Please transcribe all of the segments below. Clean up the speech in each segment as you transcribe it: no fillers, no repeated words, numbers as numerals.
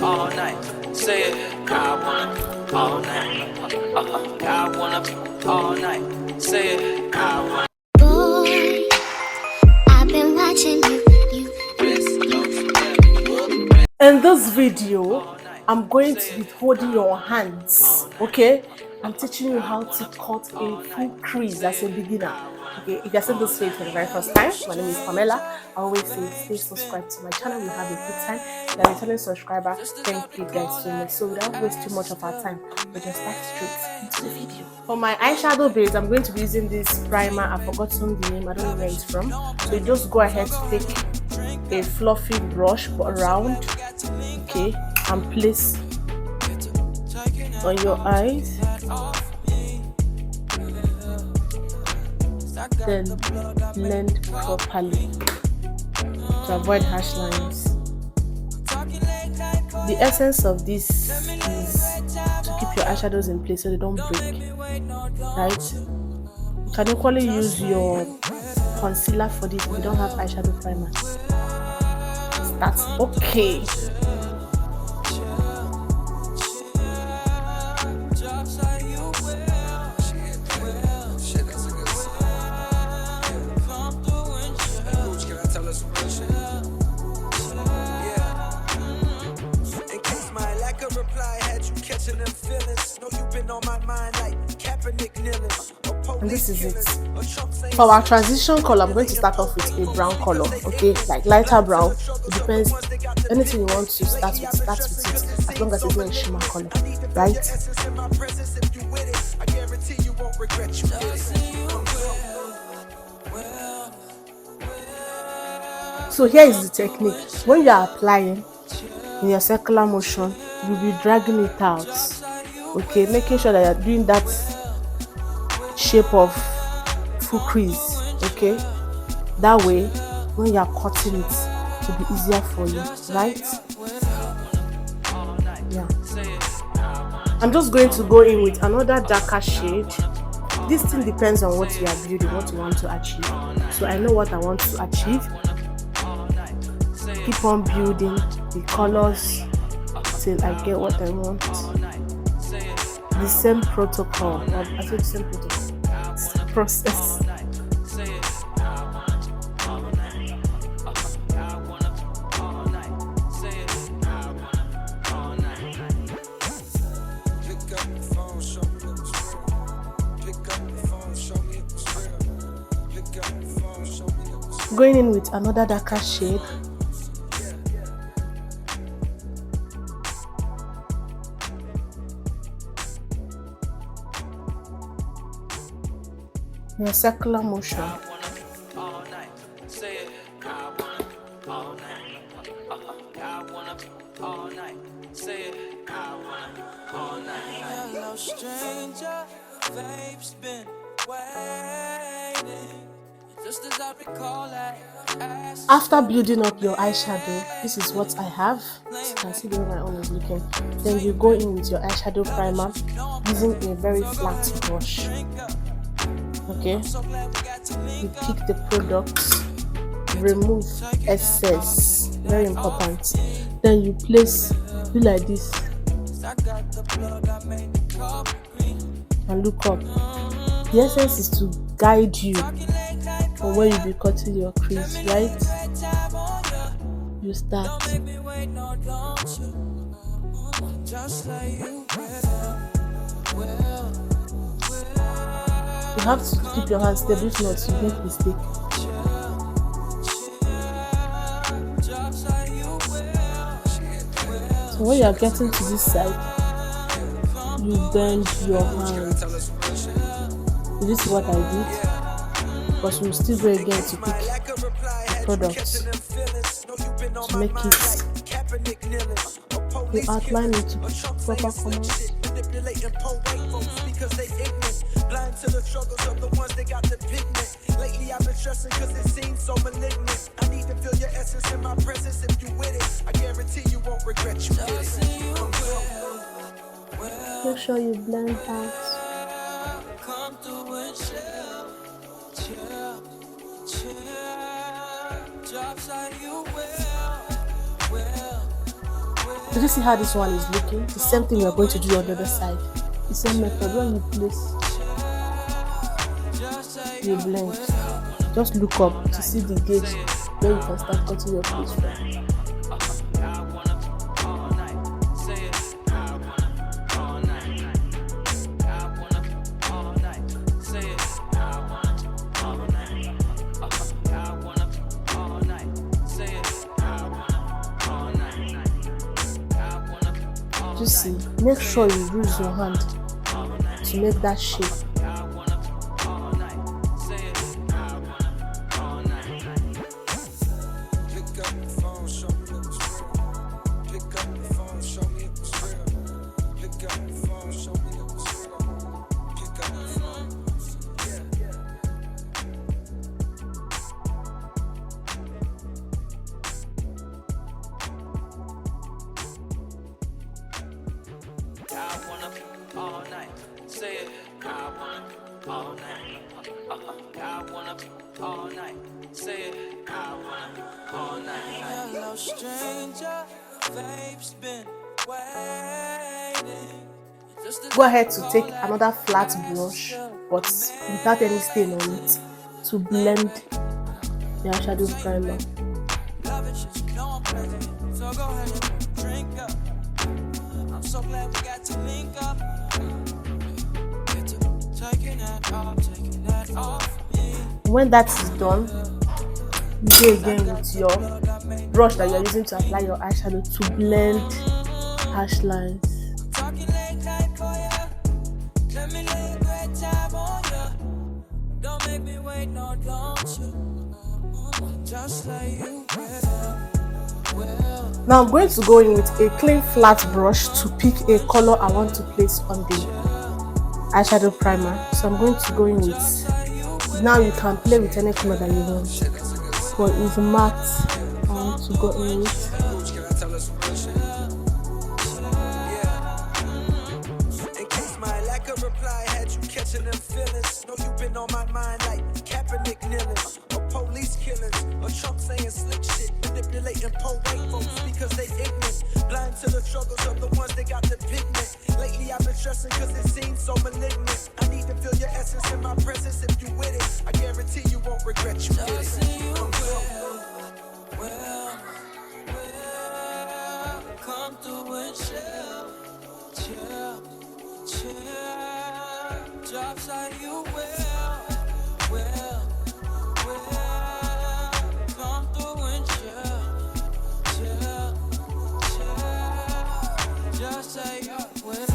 all night. Say it, I wanna all night. I wanna all night. Say it, I wanna. Boy, I've been watching you. In this video, I'm going to be holding your hands, okay? I'm teaching you how to cut a full crease as a beginner. Okay, if you're seeing this video for the very first time, my name is Pamela. I always say stay subscribed to my channel. We have a good time. If you're a returning subscriber, thank you guys so much. So without wasting much of our time, we'll just start straight into the video. For my eyeshadow base, I'm going to be using this primer. I've forgotten the name, I don't know where it's from. So you just go ahead to take a fluffy brush but round, okay, and place on your eyes. Then blend properly to avoid harsh lines. The essence of this is to keep your eyeshadows in place so they don't break, right? You can equally use your concealer for this if you don't have eyeshadow primer. That's okay. And this is it. For our transition color, I'm going to start off with a brown color, okay, like lighter brown. It depends. Anything you want to start with it, as long as it's not a shimmer color, right? So here is the technique. When you are applying in your circular motion, you'll be dragging it out, okay, making sure that you're doing that shape of full crease, okay? That way, when you are cutting it, it will be easier for you, right? Yeah. I'm just going to go in with another darker shade. This thing depends on what you are building, what you want to achieve. So I know what I want to achieve. Keep on building the colors till I get what I want. The same protocol, I said the same protocol, process. Going in with another darker shade. In a circular motion. After building up your eyeshadow, this is what I have. As you can see the way my own is looking. Then you go in with your eyeshadow primer using a very flat brush. Okay, you pick the products, remove excess, very important. Then you place, do like this, and look up. The essence is to guide you on where you'll be cutting your crease, right? You start. You have to keep your hands stable, if not you make mistake. So when you are getting to this side, you bend your hands. This is what I did, but we'll still go again to pick the product to make it. You outline it to proper colors. Blind to the struggles of the ones that got the pigment. Lately I've been stressing cause it seems so malignant. I need to feel your essence in my presence. If you with it, I guarantee you won't regret you did it. Make sure you blend out. Come through and chill, chill, chill. Drops like you will. Did you see how this one is looking? The same thing we are going to do on the other side. The same method. When you place, you blend. Just look up to see the gauge where you can start cutting your place from. You see, make sure you use your hand to make that shape. All night, say it. I wanna all night. I wanna all night, say it. I wanna all night. Hello, stranger, babe's been waiting. Go ahead to take another flat brush, but without any stain on it, to blend the eyeshadow primer. So go ahead and drink up. I'm so glad we got to link up. Taking that off me. When that is done, you go again with your brush that you're using to apply your eyeshadow to blend harsh lines. Talking late night for ya. Let me lay a great time on ya. Don't make me wait, no, don't you? Just like you will. Now I'm going to go in with a clean flat brush to pick a color I want to place on the eyeshadow primer. So I'm going to go in with, now you can play with any color that you want, but it's matte I want to go in with. In case my lack of reply had you catching them feelings, know you've been on my mind like Kaepernick kneelings, or police killings, or Trump saying slick shit, manipulating poor white folks because they ignorant, blind to the struggles of the ones that got the pigment. Lately I've been stressing cause it seems so malignant. I need to feel your essence in my presence. If you with it, I guarantee you won't regret you did it. Come through and chill. Drops like you will. Come through and chill. Just say you will.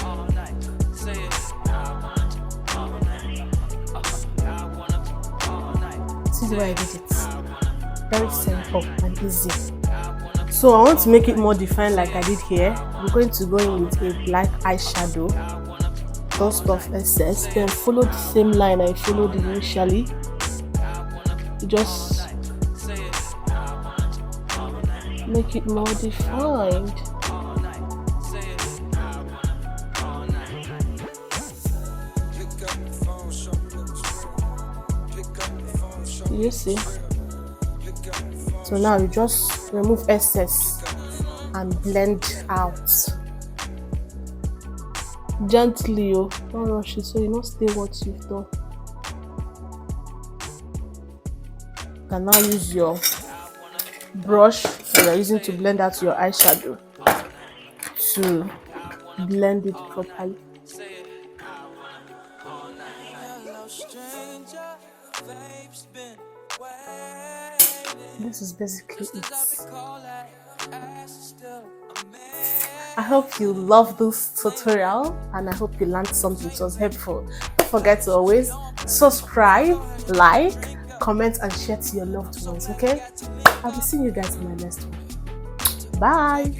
All night, say it. I want all night. I want all night. This is where I did it. Very simple and easy. So I want to make it more defined like I did here. I'm going to go in with a black eyeshadow, dust off excess, then follow the same line I followed initially. Just make it more defined. You see? So now you just remove excess and blend out gently. Oh, don't rush it so you don't stay what you've done. You can now use your brush that you're using to blend out your eyeshadow to blend it properly. This is basically it. I hope you love this tutorial and I hope you learned something. It was helpful. Don't forget to always subscribe, like, comment and share to your loved ones, okay? I'll be seeing you guys in my next one. Bye.